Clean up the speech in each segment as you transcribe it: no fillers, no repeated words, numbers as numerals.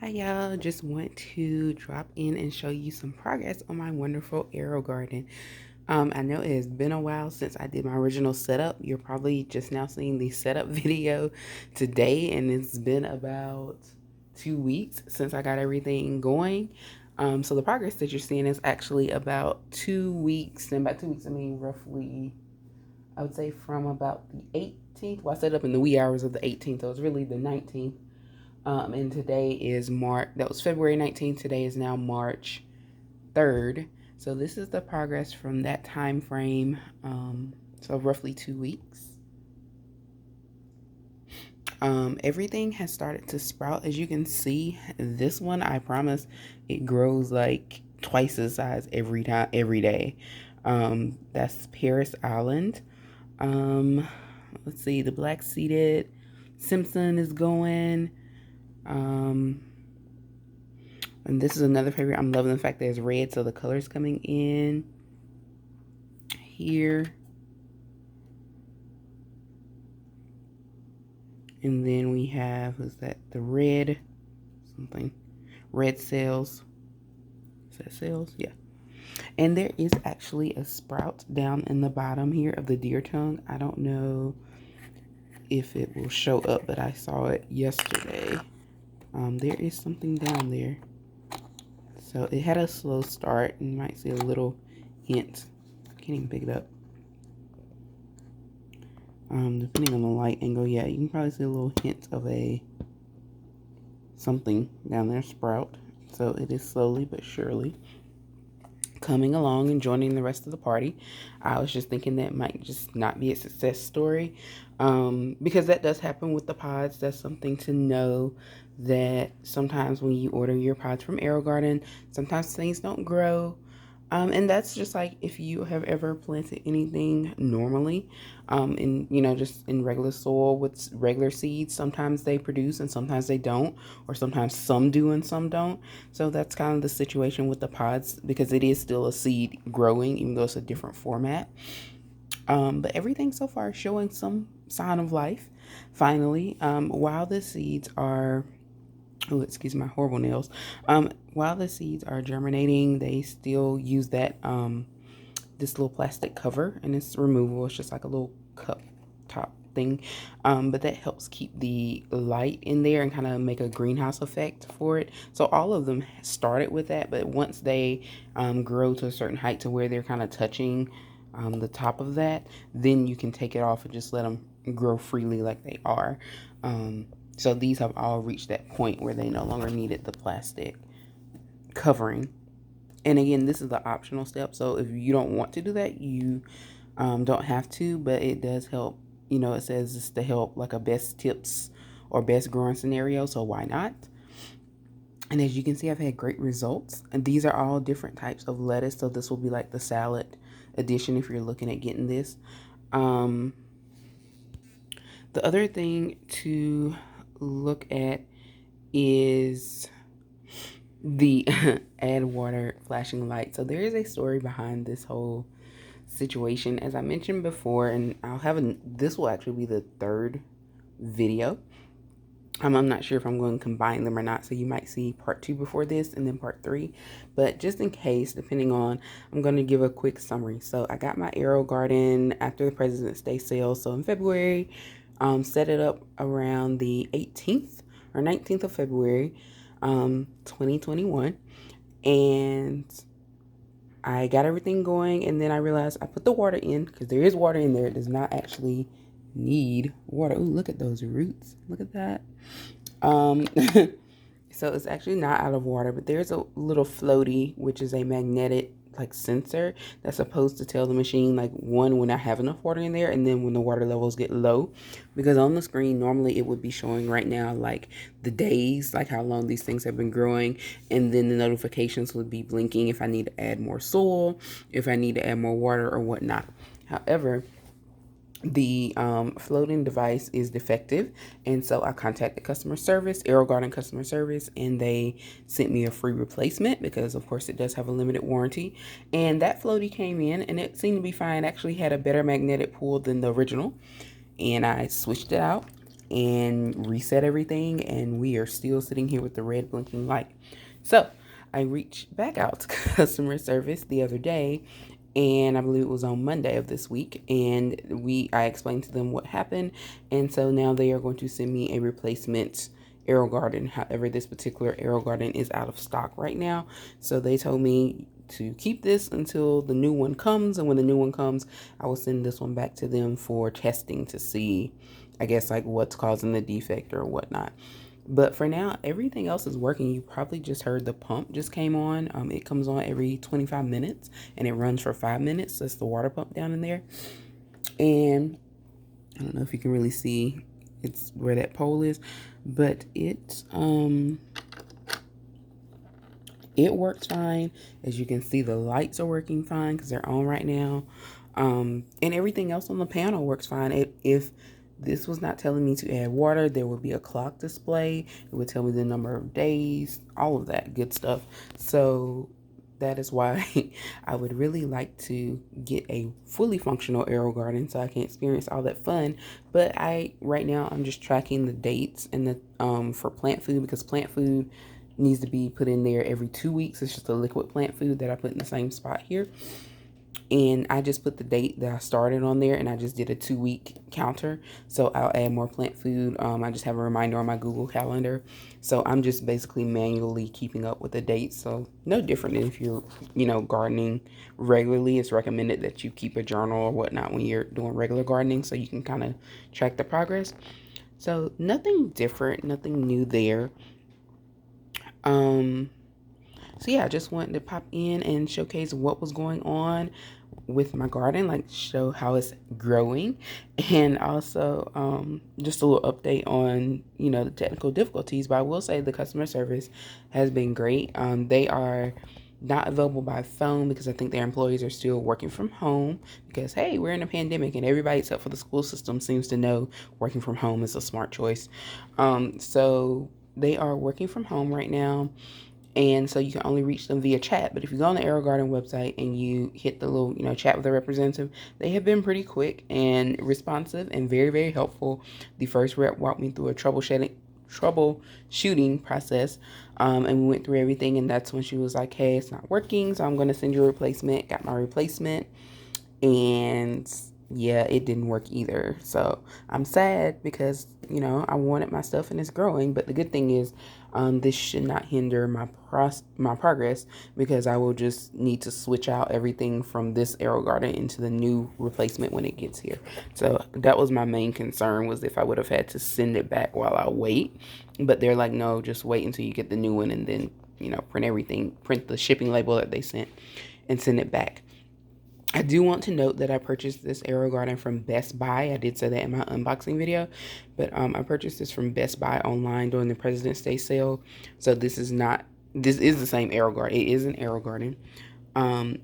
Hi y'all, just want to drop in and show you some progress on my wonderful Aerogarden. I know it has been a while since I did my original setup. You're probably just now seeing the setup video today, and it's been about 2 weeks since I got everything going. So the progress that you're seeing is actually about 2 weeks, and by 2 weeks I mean roughly, I would say from about the 18th. Well, I set up in the wee hours of the 18th, so it's really the 19th. And today is March, that was February 19th. Today is now March 3rd. So this is the progress from that time frame. So roughly 2 weeks. Everything has started to sprout. As you can see, this one, I promise, it grows like twice the size every day. That's Paris Island. Let's see, the black seeded Simpson is going. And this is another favorite. I'm loving the fact that it's red, so the color's coming in here. And then we have, who's that? The red something. Red cells. Is that cells? Yeah. And there is actually a sprout down in the bottom here of the deer tongue. I don't know if it will show up, but I saw it yesterday. There is something down there. So it had a slow start, and you might see a little hint. I can't even pick it up. Depending on the light angle, yeah, you can probably see a little hint of a something down there, sprout. So it is slowly but surely coming along and joining the rest of the party. I was just thinking that might just not be a success story, because that does happen with the pods. That's something to know, that sometimes when you order your pods from Aerogarden, sometimes things don't grow. And that's just like if you have ever planted anything normally, just in regular soil with regular seeds. Sometimes they produce and sometimes they don't, or sometimes some do and some don't. So that's kind of the situation with the pods, because it is still a seed growing, even though it's a different format. But everything so far is showing some sign of life. Finally, while the seeds are, oh, excuse my horrible nails. While the seeds are germinating, they still use that this little plastic cover, and it's removable. It's just like a little cup top thing, but that helps keep the light in there and kind of make a greenhouse effect for it. So all of them started with that, but once they grow to a certain height to where they're kind of touching the top of that, then you can take it off and just let them grow freely like they are. So these have all reached that point where they no longer needed the plastic covering. And again, this is the optional step. So if you don't want to do that, you don't have to, but it does help. It says it's to help like a best tips or best growing scenario. So why not? And as you can see, I've had great results. And these are all different types of lettuce. So this will be like the salad edition if you're looking at getting this. The other thing to look at is the add water flashing light. So there is a story behind this whole situation, as I mentioned before, and this will actually be the third video. I'm not sure if I'm going to combine them or not, so you might see part 2 before this and then part 3, but just in case, depending on, I'm going to give a quick summary. So I got my Aerogarden after the President's Day sale, so in February, set it up around the 18th or 19th of February, 2021, and I got everything going, and then I realized I put the water in, because there is water in there. It does not actually need water. Ooh, look at those roots. Look at that. So it's actually not out of water, but there's a little floaty, which is a magnetic like sensor that's supposed to tell the machine like when I have enough water in there, and then when the water levels get low, because on the screen normally it would be showing right now like the days, like how long these things have been growing, and then the notifications would be blinking if I need to add more soil, if I need to add more water or whatnot. However, the floating device is defective, and so I contacted customer service, Aerogarden customer service, and they sent me a free replacement, because of course it does have a limited warranty. And that floaty came in and it seemed to be fine. Actually had a better magnetic pull than the original, and I switched it out, and reset everything, and we are still sitting here with the red blinking light. So I reached back out to customer service the other day, and I believe it was on Monday of this week, and I explained to them what happened, and so now they are going to send me a replacement Aerogarden. However, this particular Aerogarden is out of stock right now, so they told me to keep this until the new one comes, and when the new one comes, I will send this one back to them for testing to see, I guess, like what's causing the defect or whatnot. But for now, everything else is working. You probably just heard the pump just came on. It comes on every 25 minutes and it runs for 5 minutes. That's the water pump down in there. And I don't know if you can really see it's where that pole is, but it works fine. As you can see, the lights are working fine because they're on right now. And everything else on the panel works fine. If this was not telling me to add water, there would be a clock display. It would tell me the number of days, all of that good stuff. So that is why I would really like to get a fully functional Aerogarden so I can experience all that fun. But right now I'm just tracking the dates and the for plant food, because plant food needs to be put in there every 2 weeks. It's just a liquid plant food that I put in the same spot here. And I just put the date that I started on there, and I just did a 2-week counter. So I'll add more plant food. I just have a reminder on my Google Calendar. So I'm just basically manually keeping up with the dates. So no different than if you're, gardening regularly. It's recommended that you keep a journal or whatnot when you're doing regular gardening, so you can kind of track the progress. So nothing different, nothing new there. So yeah, I just wanted to pop in and showcase what was going on with my garden, like show how it's growing, and also just a little update on the technical difficulties. But I will say the customer service has been great. They are not available by phone because I think their employees are still working from home, because hey, we're in a pandemic and everybody except for the school system seems to know working from home is a smart choice. So they are working from home right now, and so you can only reach them via chat. But if you go on the Aerogarden website and you hit the little, chat with a representative, they have been pretty quick and responsive and very, very helpful. The first rep walked me through a troubleshooting process, and we went through everything. And that's when she was like, "Hey, it's not working, so I'm going to send you a replacement." Got my replacement, and yeah, it didn't work either. So I'm sad because, I wanted my stuff and it's growing. But the good thing is, this should not hinder my progress, because I will just need to switch out everything from this Aerogarden into the new replacement when it gets here. So that was my main concern, was if I would have had to send it back while I wait. But they're like, no, just wait until you get the new one, and then, print the shipping label that they sent and send it back. I do want to note that I purchased this Aerogarden from Best Buy. I did say that in my unboxing video, but I purchased this from Best Buy online during the President's Day sale. So this is the same Aerogarden. It is an Aerogarden,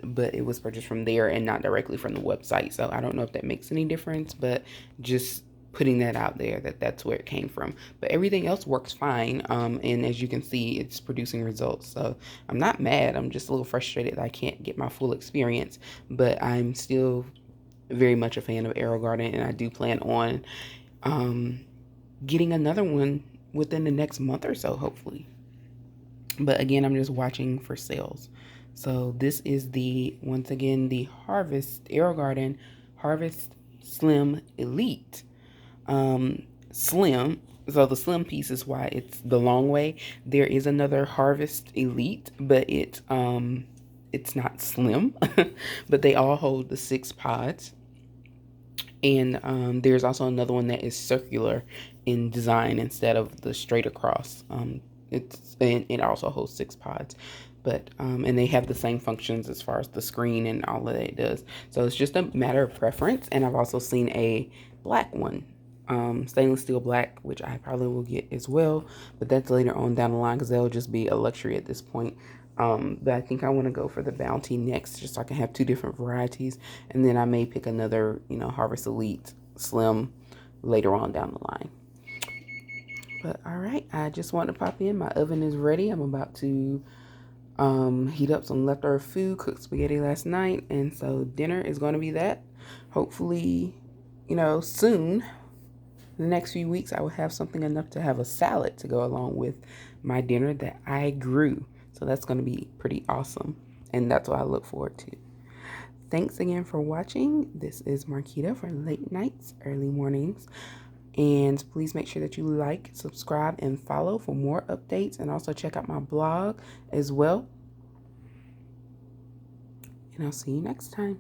but it was purchased from there and not directly from the website. So I don't know if that makes any difference, but just putting that out there, that's where it came from. But everything else works fine, and as you can see, it's producing results. So I'm not mad. I'm just a little frustrated that I can't get my full experience, but I'm still very much a fan of Aerogarden, and I do plan on getting another one within the next month or so, hopefully. But again, I'm just watching for sales. So this is once again the Aerogarden Harvest Slim Elite. Slim. So the slim piece is why it's the long way. There is another Harvest Elite, but it's not slim. But they all hold the 6 pods. And there's also another one that is circular in design instead of the straight across. It also holds 6 pods. But and they have the same functions as far as the screen and all that it does. So it's just a matter of preference. And I've also seen a black one, stainless steel black, which I probably will get as well, but that's later on down the line because that'll just be a luxury at this point. But I think I want to go for the Bounty next, just so I can have 2 different varieties, and then I may pick another, Harvest Elite Slim later on down the line. But all right, I just wanted to pop in. My oven is ready. I'm about to heat up some leftover food, cooked spaghetti last night, and so dinner is going to be that. Hopefully, soon. the next few weeks, I will have something enough to have a salad to go along with my dinner that I grew. So that's going to be pretty awesome. And that's what I look forward to. Thanks again for watching. This is Marquita for Late Nights, Early Mornings. And please make sure that you like, subscribe, and follow for more updates. And also check out my blog as well. And I'll see you next time.